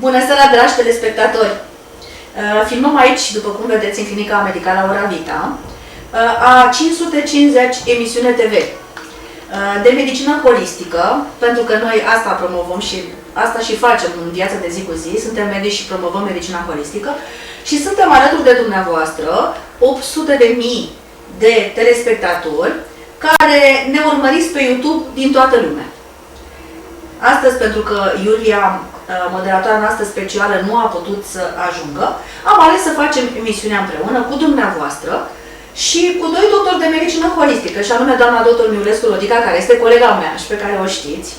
Bună seara, dragi telespectatori! Filmăm aici, după cum vedeți, în Clinica Aura Vita, a 550 emisiune TV de medicină holistică, pentru că noi asta promovăm și asta și facem în viața de zi cu zi, suntem medici și promovăm medicina holistică și suntem alături de dumneavoastră, 800.000 de telespectatori care ne urmăriți pe YouTube din toată lumea. Astăzi, pentru că Iulia, moderatoarea noastră specială, nu a putut să ajungă, am ales să facem emisiunea împreună cu dumneavoastră și cu doi doctori de medicină holistică, și anume doamna doctor Miulescu Rodica, care este colega mea și pe care o știți,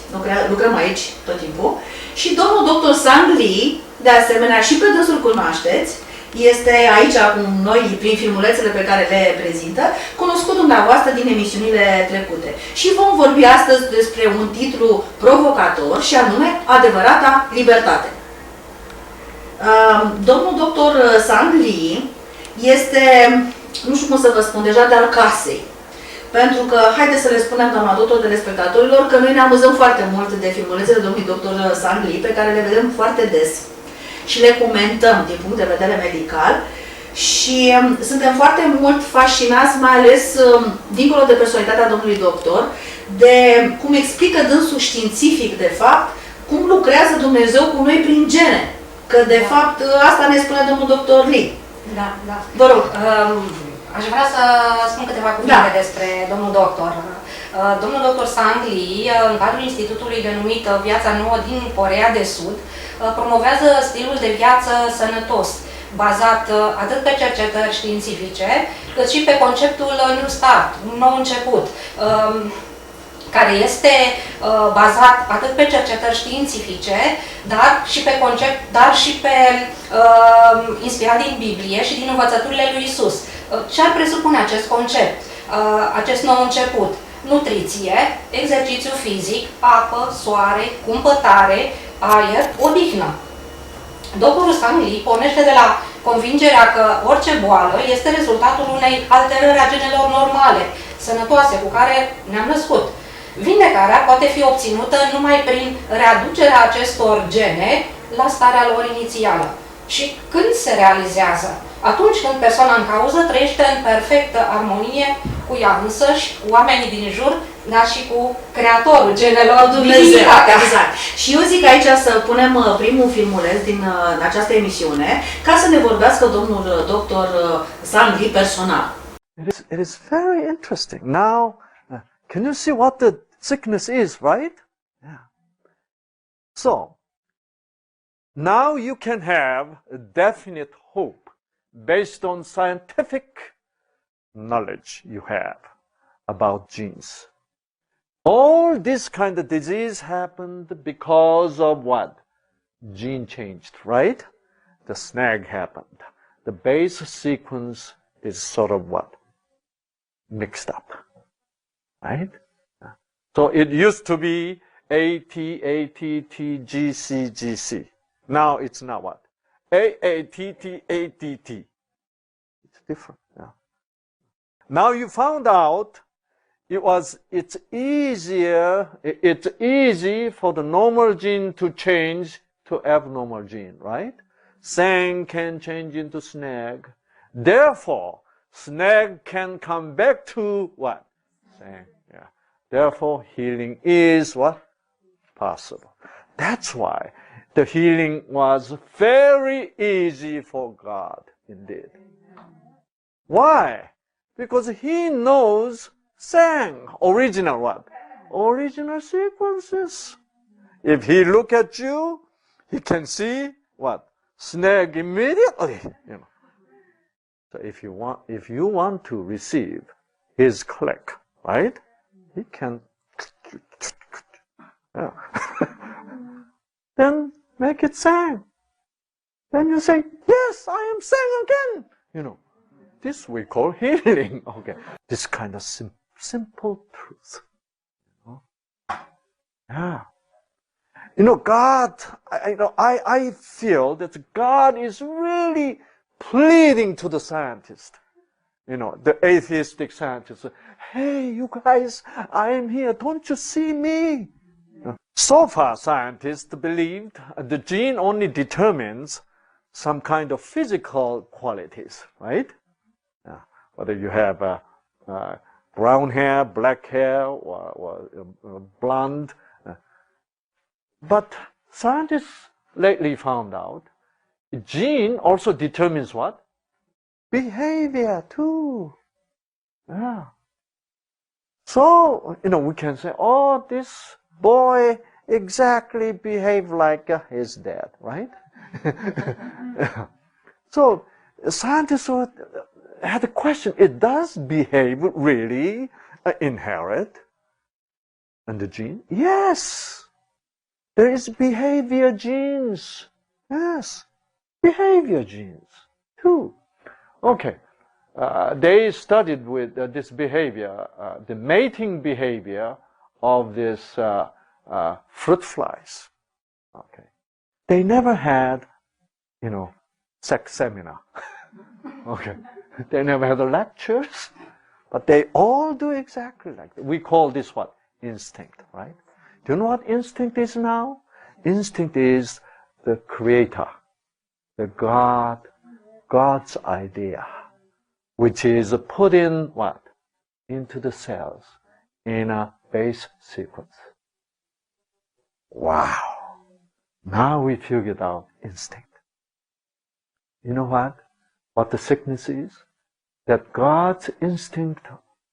lucrăm aici tot timpul, și domnul doctor Sangli, de asemenea, și pe dânsul cunoașteți, este aici cu noi prin filmulețele pe care le prezintă, cunoscut dumneavoastră din emisiunile trecute. Și vom vorbi astăzi despre un titlu provocator și anume Adevarata, libertate. Domnul doctor Sangli este, nu știu cum să vă spun, deja de-al casei. Pentru că, haideți să le spunem, doamna doctor, telespectatorilor, că noi ne amuzăm foarte mult de filmulețele domnului doctor Sangli, pe care le vedem foarte des și le comentăm din punct de vedere medical și suntem foarte mult fascinați, mai ales dincolo de personalitatea domnului doctor, de cum explică dânsul științific, de fapt, cum lucrează Dumnezeu cu noi prin gene. Că, de fapt, asta ne spune domnul doctor Lee. Da, da. Vă rog. Aș vrea să spun câteva cuvinte despre domnul doctor. Domnul doctor Sangli, în cadrul institutului denumit Viața Nouă din Coreea de Sud, promovează stilul de viață sănătos, bazat atât pe cercetări științifice, cât și pe conceptul New Start, un nou început, care este bazat atât pe cercetări științifice, dar și pe inspirat din Biblie și din învățăturile lui Isus. Ce ar presupune acest concept, acest nou început? Nutriție, exercițiu fizic, apă, soare, cumpătare, aer, odihnă. Doctorul Sangli pornește de la convingerea că orice boală este rezultatul unei alterări a genelor normale, sănătoase, cu care ne-am născut. Vindecarea poate fi obținută numai prin readucerea acestor gene la starea lor inițială. Și când se realizează? Atunci când persoana în cauză trăiește în perfectă armonie cu ea însăși, cu oamenii din jur, dar și cu Creatorul genelor, Dumnezeu. Exact. Și eu zic aici să punem primul filmuleț din această emisiune, ca să ne vorbească domnul doctor Sangli personal. It is very interesting. Now, can you see what the sickness is, right? Yeah. So, now you can have a definite hope based on scientific knowledge you have about genes. All this kind of disease happened because of what? Gene changed, right? The snag happened. The base sequence is sort of what? Mixed up, right? So it used to be ATATTGCGC. Now it's now what? AATTATT. It's different. Yeah. Now you found out it's easy for the normal gene to change to abnormal gene, right? Sang can change into snag. Therefore, snag can come back to what? Sang. Yeah. Therefore, healing is what? Possible. That's why the healing was very easy for God, indeed. Why? Because He knows Sang, original what? Original sequences. If He look at you, He can see what? Snag immediately. You know. So if you want to receive His click, right? He can. Yeah. Then make it Sang. Then you say, yes, I am Sang again. You know, this we call healing. Okay, this kind of simple truth. You know? Yeah. You know, God. I feel that God is really pleading to the scientist. You know, the atheistic scientist. Hey, you guys, I am here. Don't you see me? So far, scientists believed the gene only determines some kind of physical qualities, right? Whether you have brown hair, black hair, or blonde. But scientists lately found out gene also determines what? Behavior too. Yeah. So, we can say, oh, this boy exactly behaved like his dad, right? So, scientists had a question, does behavior really inherit in the gene? Yes. There is behavior genes. Yes. Behavior genes too. Okay. They studied with this behavior, the mating behavior of these fruit flies. Okay. They never had, sex seminar. Okay. They never had lectures, but they all do exactly like that. We call this what? Instinct, right? Do you know what instinct is now? Instinct is the creator, the God's idea, which is put in what? Into the cells in a base sequence. Wow. Now we figured out instinct. You know what? What the sickness is? That God's instinct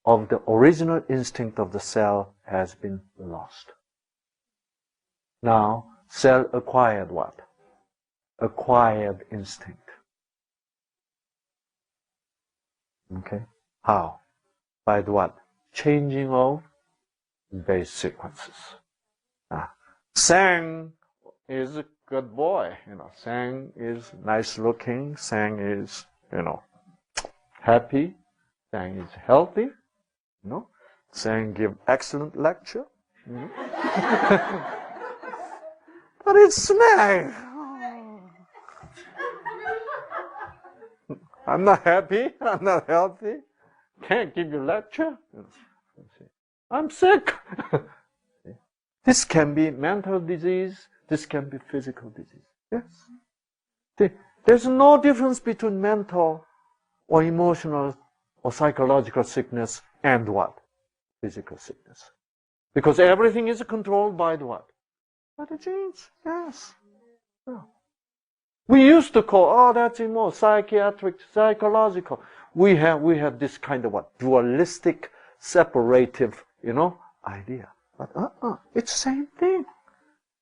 of the original instinct of the cell has been lost. Now, cell acquired what? Acquired instinct. Okay? How? By the what? Changing of base sequences. Sang is a good boy. Sang is nice looking. Sang is, happy. Sang is healthy. Sang give excellent lecture. But it's snake. I'm not happy. I'm not healthy. Can't give you lecture. I'm sick. This can be mental disease. This can be physical disease. Yes. There's no difference between mental or emotional or psychological sickness and what? Physical sickness. Because everything is controlled by the what? By the genes. Yes. Yeah. We used to call, that's more psychiatric, psychological. We have this kind of what? Dualistic, separative, idea. But it's the same thing.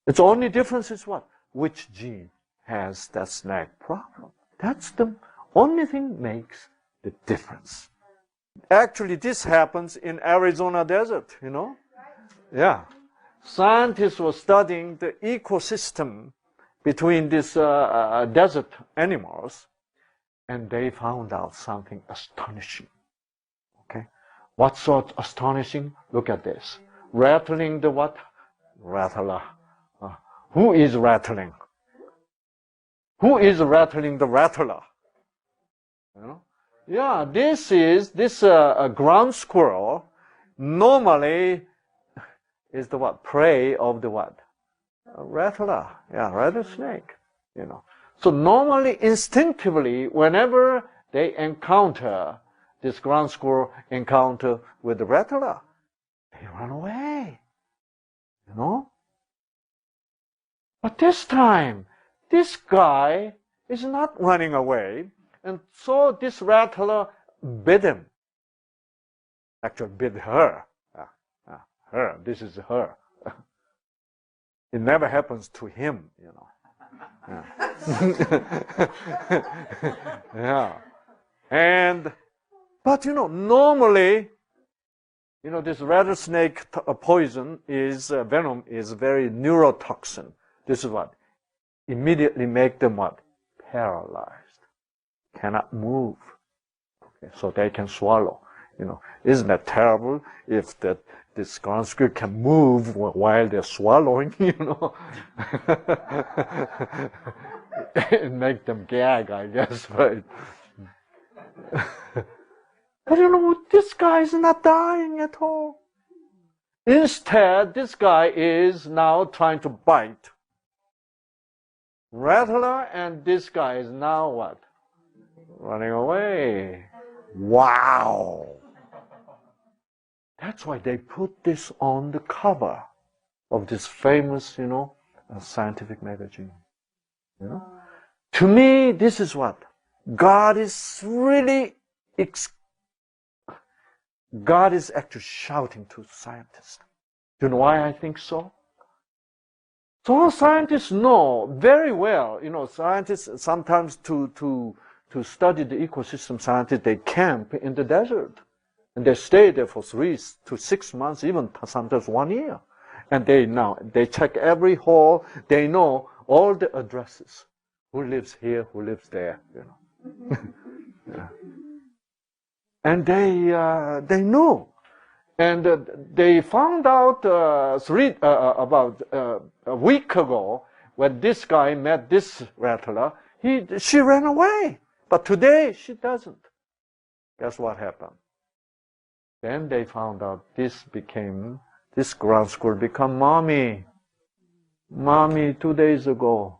Its only difference is what? Which gene has that snag problem. That's the only thing makes the difference. Actually, this happens in Arizona desert, Yeah. Scientists were studying the ecosystem between these desert animals, and they found out something astonishing. Okay? What sort astonishing? Look at this. Rattling the what? Rattler. Who is rattling? Who is rattling the rattler? Yeah, this ground squirrel normally is the what? Prey of the what? A rattler. Yeah, rattlesnake. So normally, instinctively, whenever they encounter this ground squirrel encounter with the rattler, they run away. But this time, this guy is not running away, and so this rattler bit him. Actually, bit her. Her. This is her. It never happens to him, Yeah. But normally, this rattlesnake poison is venom is very neurotoxin. This is what immediately make them what? Paralyzed, cannot move. Okay, so they can swallow. Isn't that terrible? If this ground squirrel can move while they're swallowing, It make them gag, I guess, right? But this guy is not dying at all. Instead, this guy is now trying to bite. Rattler, and this guy is now what? Running away. Wow! That's why they put this on the cover of this famous, scientific magazine. To me, this is what? God is really, God is actually shouting to scientists. Do you know why I think so? So scientists know very well, scientists sometimes to study the ecosystem, scientists, they camp in the desert. And they stay there for 3 to 6 months, even sometimes 1 year. And they check every hole. They know all the addresses. Who lives here, who lives there, Yeah. And they know. And they found out about a week ago when this guy met this rattler, she ran away. But today she doesn't. Guess what happened? Then they found out this ground squirrel become mommy. Mommy 2 days ago.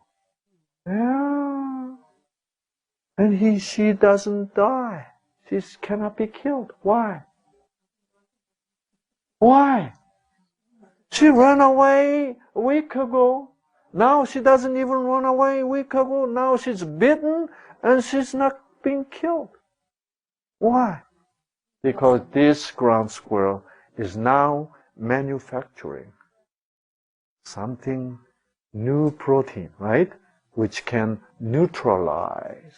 Yeah. And she doesn't die. She cannot be killed. Why? Why? She ran away a week ago. Now she doesn't even run away a week ago. Now she's bitten and she's not being killed. Why? Because this ground squirrel is now manufacturing something, new protein, right? Which can neutralize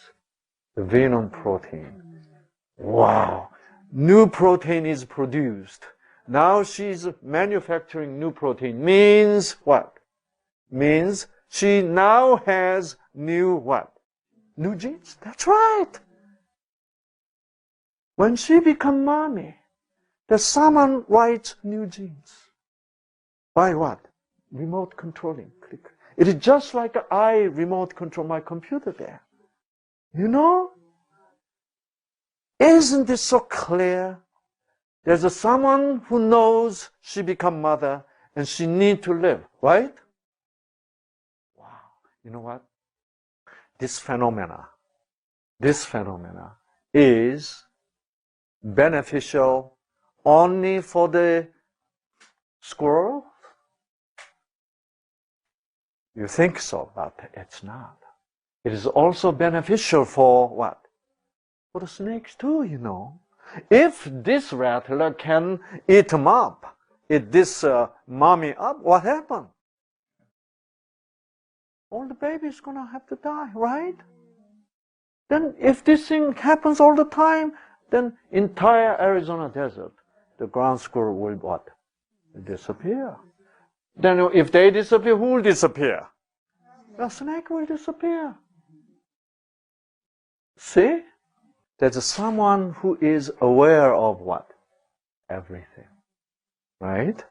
the venom protein. Wow! New protein is produced. Now she's manufacturing new protein. Means what? Means she now has new what? New genes. That's right. When she becomes mommy, there's someone writes new genes. By what? Remote controlling. Click. It is just like I remote control my computer there. Isn't this so clear? There's someone who knows she become mother and she need to live, right? Wow. You know what? This phenomena is beneficial only for the squirrel? You think so, but it's not. It is also beneficial for what? For the snakes too, If this rattler can eat them up, eat this mommy up, what happened? All the babies gonna have to die, right? Then if this thing happens all the time, then entire Arizona desert, the ground squirrel will what? Disappear. Then if they disappear, who will disappear? The snake will disappear. See? There's someone who is aware of what? Everything. Right?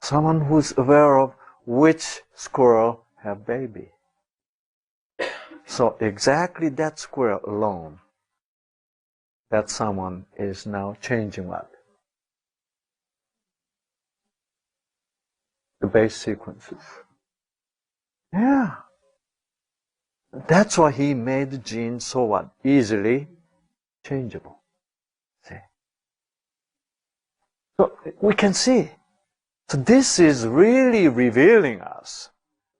Someone who's aware of which squirrel have baby. So exactly that squirrel alone, that someone is now changing what? The base sequences. Yeah. That's why he made the gene so what? Easily changeable. See? So we can see. So this is really revealing us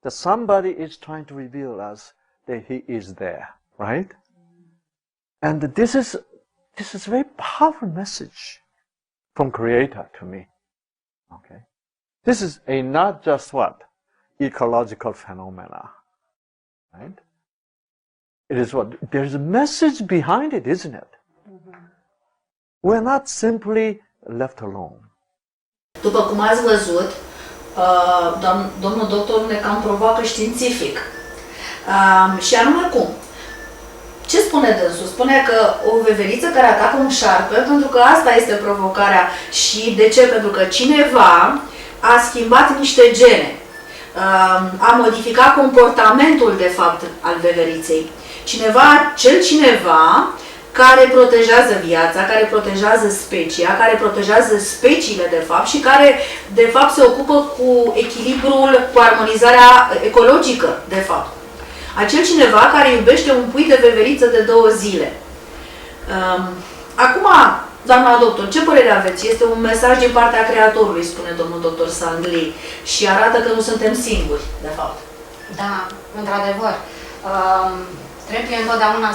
that somebody is trying to reveal us that he is there, right? And this is a very powerful message from Creator to me. Okay? This is a not just what? Ecological phenomena. Right? It is what? There's a message behind it, isn't it? We're not simply left alone. După cum ați văzut, domnul doctor ne cam provoacă științific. Și anume cum? Ce spune dânsul? Spune că o veveriță care atacă un șarpe, pentru că asta este provocarea. Și de ce? Pentru că cineva a schimbat niște gene. A modificat comportamentul, de fapt, al veveriței. Cel cineva care protejează viața, care protejează specia, care protejează speciile de fapt și care de fapt se ocupă cu echilibrul, cu armonizarea ecologică de fapt. Acel cineva care iubește un pui de veveriță de 2 zile. Acum, doamna doctor, ce părere aveți? Este un mesaj din partea Creatorului, spune domnul doctor Sangli, și arată că nu suntem singuri, de fapt. Da, într-adevăr. Trebuie întotdeauna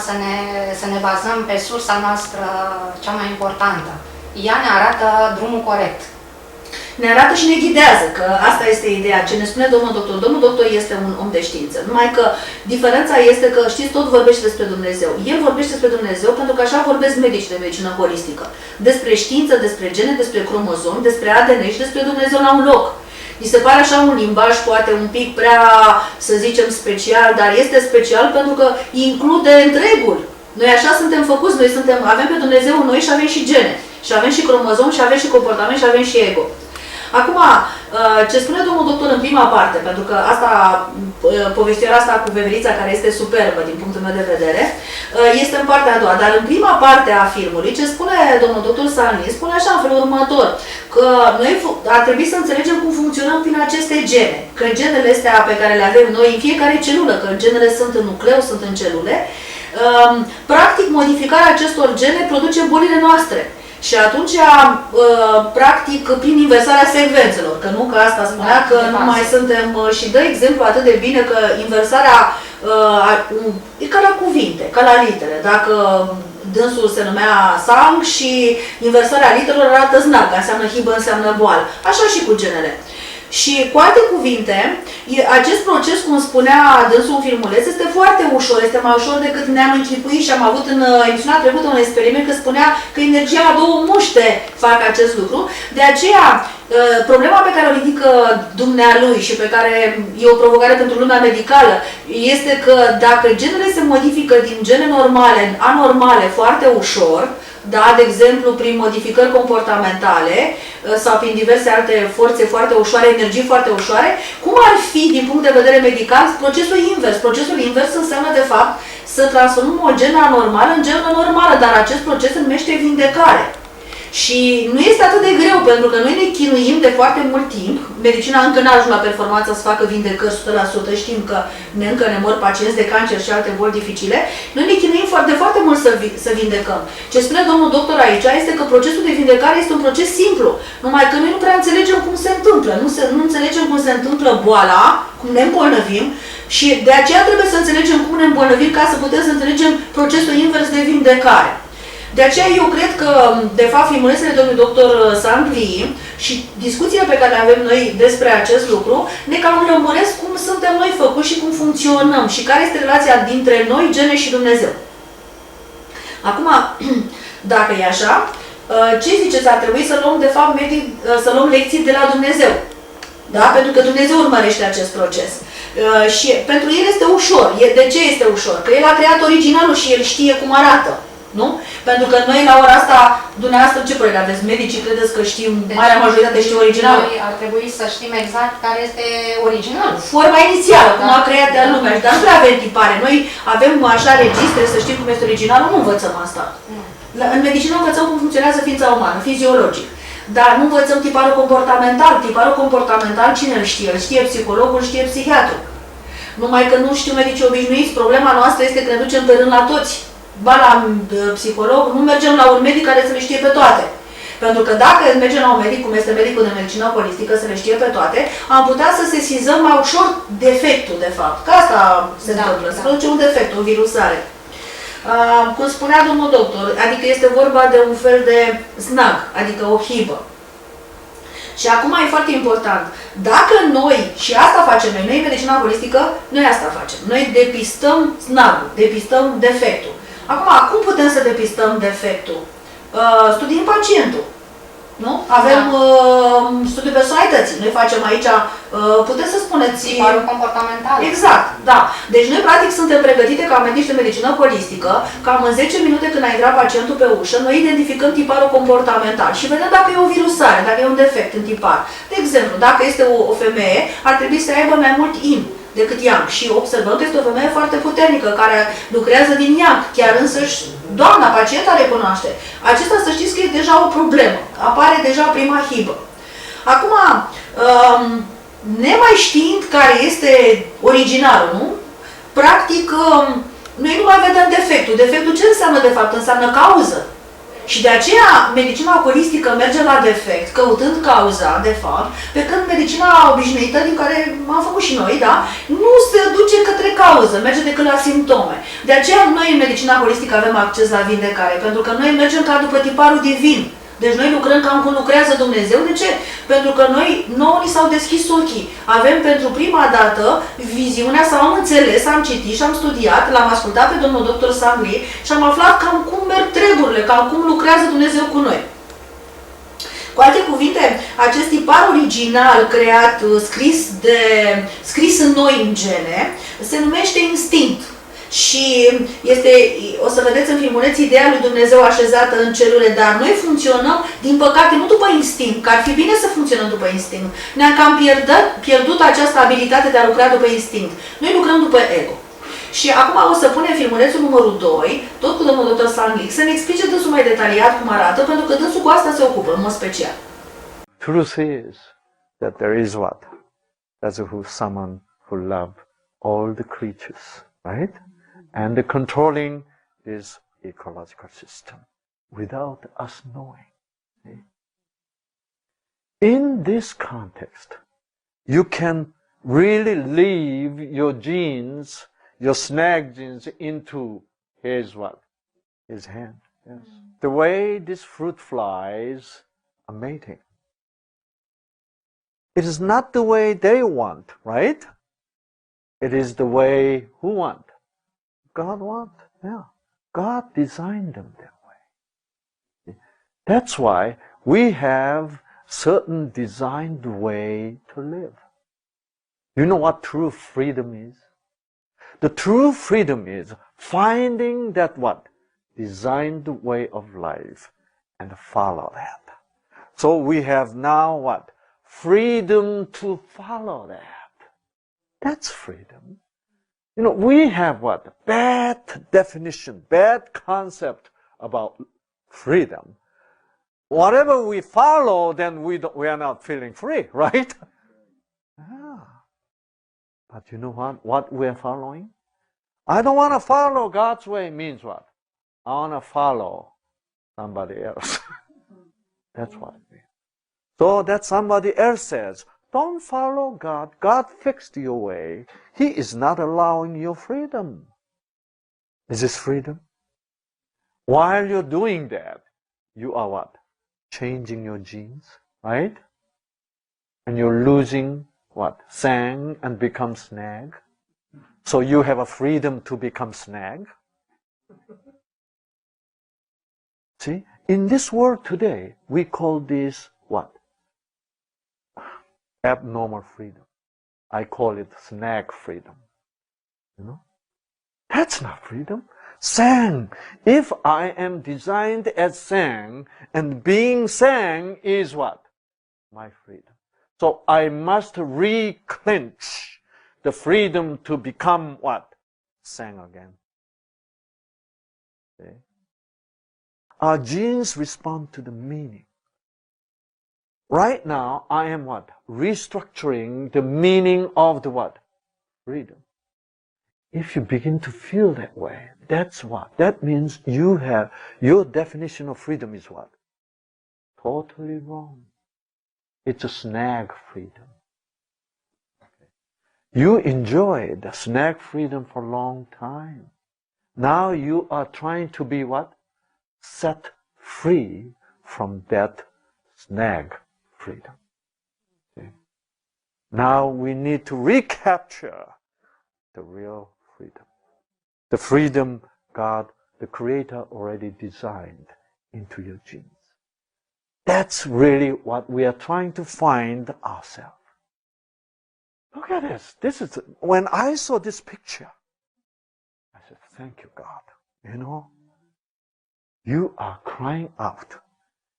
să ne bazăm pe sursa noastră cea mai importantă. Ea ne arată drumul corect. Ne arată și ne ghidează, că asta este ideea. Ce ne spune domnul doctor? Domnul doctor este un om de știință. Numai că diferența este că, știți, tot vorbește despre Dumnezeu. El vorbește despre Dumnezeu pentru că așa vorbesc medici de medicină holistică. Despre știință, despre gene, despre cromozomi, despre ADN și despre Dumnezeu la un loc. Mi se pare așa un limbaj poate un pic prea, să zicem, special, dar este special pentru că include întregul. Noi așa suntem făcuți, noi avem pe Dumnezeu în noi și avem și gene. Și avem și cromozom, și avem și comportament, și avem și ego. Acum, ce spune domnul doctor în prima parte, pentru că asta, povestirea asta cu veverița, care este superbă din punctul meu de vedere, este în partea a doua. Dar în prima parte a filmului, ce spune domnul doctor Sangli, spune așa în felul următor, că noi ar trebui să înțelegem cum funcționăm prin aceste gene. Că genele astea pe care le avem noi în fiecare celulă, că genele sunt în nucleu, sunt în celule, practic modificarea acestor gene produce bolile noastre. Și atunci, practic, prin inversarea secvențelor, că nu că asta spunea că nu mai suntem, și dă exemplu atât de bine că inversarea e ca la cuvinte, ca la litere. Dacă dânsul se numea sang și inversarea literelor arată znag, înseamnă hibă, înseamnă boală. Așa și cu genele. Și cu alte cuvinte, acest proces, cum spunea dânsul în filmuleț, este foarte ușor, este mai ușor decât ne-am închipuit și am avut în emisiunea trecută un experiment că spunea că energia la 2 muște fac acest lucru. De aceea, problema pe care o ridică dumnealui și pe care e o provocare pentru lumea medicală este că dacă genele se modifică din gene normale în anormale foarte ușor, da, de exemplu, prin modificări comportamentale sau prin diverse alte forțe foarte ușoare, energii foarte ușoare, cum ar fi, din punct de vedere medical, procesul invers? Procesul invers înseamnă, de fapt, să transformăm o genă anormală în genă normală, dar acest proces se numește vindecare. Și nu este atât de greu, pentru că noi ne chinuim de foarte mult timp. Medicina încă n-a ajuns la performanță să facă vindecări 100%, știm că încă ne mor pacienți de cancer și alte boli dificile. Noi ne chinuim foarte mult să vindecăm. Ce spune domnul doctor aici este că procesul de vindecare este un proces simplu, numai că noi nu prea înțelegem cum se întâmplă, nu înțelegem cum se întâmplă boala, cum ne îmbolnăvim și de aceea trebuie să înțelegem cum ne îmbolnăvim ca să putem să înțelegem procesul invers de vindecare. De aceea eu cred că, de fapt, filmulețele domnului doctor Sangli și discuțiile pe care le avem noi despre acest lucru ne cam lămuresc cum suntem noi făcuți și cum funcționăm și care este relația dintre noi, gene și Dumnezeu. Acum, dacă e așa, ce ziceți? Ar trebui să luăm, de fapt, să luăm lecții de la Dumnezeu. Da? Pentru că Dumnezeu urmărește acest proces. Și pentru el este ușor. De ce este ușor? Că el a creat originalul și el știe cum arată. Nu? Pentru că noi, la ora asta, dumneavoastră, ce părere aveți? Medicii credeți că știm, marea majoritate știu originalul? Noi ar trebui să știm exact care este originalul. Forma inițială, cum a creat de lume. Dar nu prea avem tipare. Noi avem așa registre, să știm cum este originalul, nu învățăm asta. În medicină învățăm cum funcționează ființa umană, fiziologic. Dar nu învățăm tiparul comportamental. Tiparul comportamental cine îl știe? Îl știe psihologul, îl știe psihiatru. Numai că nu știu medicii obișnuiți, problema noastră este că ne ducem pe rând la toți. Ba la psiholog, nu mergem la un medic care să le știe pe toate. Pentru că dacă mergem la un medic, cum este medicul de medicină holistică, să le știe pe toate, am putea să sesizăm mai ușor defectul, de fapt. Că asta se întâmplă, se produce un defect, o virusare. Cum spunea domnul doctor, adică este vorba de un fel de snag, adică o hibă. Și acum e foarte important, dacă noi, și asta facem noi medicina holistică, noi asta facem. Noi depistăm snagul, depistăm defectul. Acum, cum putem să depistăm defectul? Studiem pacientul. Nu? Avem studiul personalității. Noi facem aici, puteți să spuneți... Tiparul comportamental. Exact, da. Deci noi, practic, suntem pregătite ca medici de medicină holistică, cam în 10 minute când a intrat pacientul pe ușă, noi identificăm tiparul comportamental și vedem dacă e o virusare, dacă e un defect în tipar. De exemplu, dacă este o femeie, ar trebui să aibă mai mult in. decât yang. Și observăm că este o femeie foarte puternică, care lucrează din yang. Chiar însăși doamna pacienta recunoaște. Acesta, să știți că e deja o problemă. Apare deja prima hibă. Acum, nemai știind care este originalul, nu? Practic, noi nu mai vedem defectul. Defectul ce înseamnă de fapt? Înseamnă cauză. Și de aceea medicina holistică merge la defect, căutând cauza, de fapt, pe când medicina obișnuită, din care am făcut și noi, da, nu se duce către cauză, merge decât la simptome. De aceea noi în medicina holistică avem acces la vindecare, pentru că noi mergem ca după tiparul divin. Deci noi lucrăm cam cum lucrează Dumnezeu. De ce? Pentru că nouă ni s-au deschis ochii. Avem pentru prima dată viziunea, sau am înțeles, am citit și am studiat, l-am ascultat pe domnul doctor Sangli și am aflat cam cum merg treburile, cam cum lucrează Dumnezeu cu noi. Cu alte cuvinte, acest tipar original creat, scris în noi în gene, se numește instinct. Și o să vedeți în filmuleț ideea lui Dumnezeu așezată în celule, dar noi funcționăm, din păcate, nu după instinct, că ar fi bine să funcționăm după instinct. Ne-am cam pierdut această abilitate de a lucra după instinct. Noi lucrăm după ego. Și acum o să punem filmulețul numărul 2, tot cu domnul dr. Sangli, să ne explice dânsul mai detaliat cum arată, pentru că dânsul cu asta se ocupă, în mod special. Truth is that there is what? That's someone who loves all the creatures, right? And the controlling this ecological system without us knowing. In this context, you can really leave your genes, your snag genes, into his what? His hand. Yes. The way these fruit flies are mating. It is not the way they want, right? It is the way who want? God wants. Yeah. God designed them that way. That's why we have certain designed way to live. You know what true freedom is? The true freedom is finding that what? Designed way of life and follow that. So we have now what? Freedom to follow that. That's freedom. You know, we have what? Bad definition, bad concept about freedom. Whatever we follow, then we are not feeling free, right? But you know what? What we are following? I don't want to follow God's way means what? I want to follow somebody else. That's what it means. So that somebody else says, don't follow God. God fixed your way. He is not allowing your freedom. Is this freedom? While you're doing that, you are what? Changing your genes, right? And you're losing what? Sang and become snag. So you have a freedom to become snag. See, in this world today, we call this what? Abnormal freedom. I call it snag freedom. You know? That's not freedom. Sang. If I am designed as sang, and being sang is what? My freedom. So I must reclench the freedom to become what? Sang again. See? Our genes respond to the meaning. Right now, I am what? Restructuring the meaning of the what? Freedom. If you begin to feel that way, that's what? That means you have, your definition of freedom is what? Totally wrong. It's a snag freedom. Okay. You enjoyed the snag freedom for a long time. Now you are trying to be what? Set free from that snag freedom. Okay. Now we need to recapture the real freedom. The freedom God, the Creator, already designed into your genes. That's really what we are trying to find ourselves. Look at this. This is, when I saw this picture, I said, thank you, God. You know, you are crying out.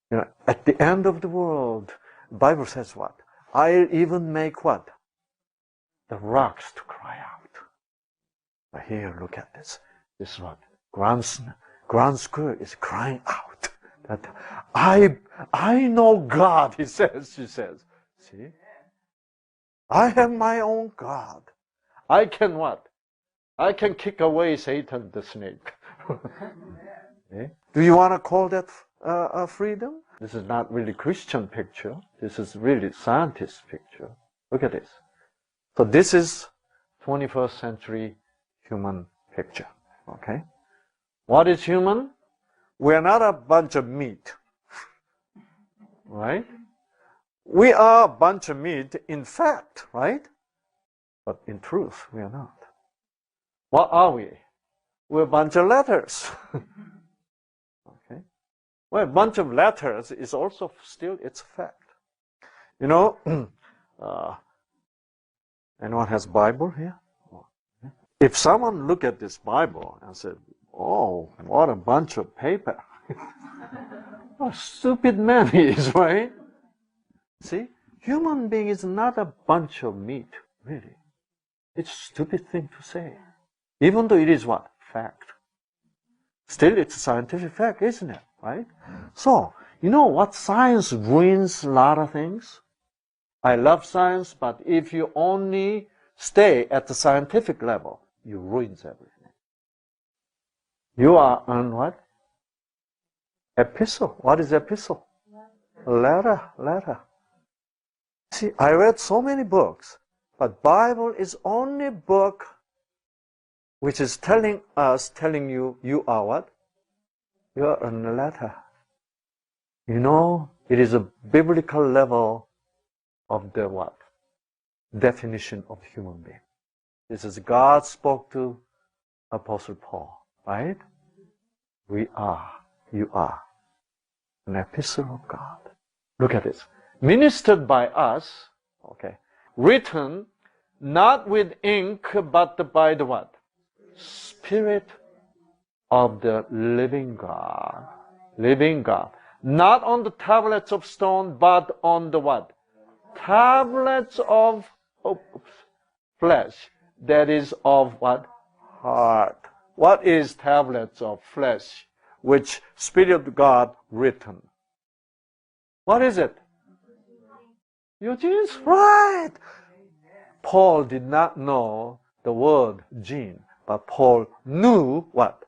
You know, at the end of the world, the Bible says what? I'll even make what? the rocks to cry out. But here, look at this. This is what ground squirrel is crying out. That I know God, she says. See? I have my own God. I can what? I can kick away Satan, the snake. Okay? Do you want to call that freedom? This is not really Christian picture. This is really scientist picture. Look at this. So this is 21st century human picture. Okay? What is human? We are not a bunch of meat. Right? We are a bunch of meat in fact, right? But in truth, we are not. What are we? We're a bunch of letters. Okay? Well, a bunch of letters is also still its fact. You know, anyone has Bible here? If someone look at this Bible and said, "Oh, what a bunch of paper," what a stupid man he is, right? See, human being is not a bunch of meat, really. It's a stupid thing to say, even though it is what? Fact. Still, it's a scientific fact, isn't it? Right? So, you know what? Science ruins a lot of things. I love science, but if you only stay at the scientific level, you ruins everything. You are on what? Epistle. What is epistle? Letter. See, I read so many books, but Bible is only book which is telling you, you are what? You are a letter. You know, it is a biblical level of the what? Definition of human being. This is God spoke to Apostle Paul, right? We are, you are, an epistle of God. Look at this. Ministered by us, okay, written not with ink, but by the what? Spirit of the living God. Living God. Not on the tablets of stone, but on the what? Tablets of flesh. That is of what? Heart. What is tablets of flesh? Which Spirit of God written. What is it? Your genes? Right. Paul did not know the word gene, but Paul knew what?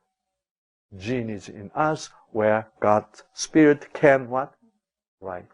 Gene is in us, where God's Spirit can what? Write.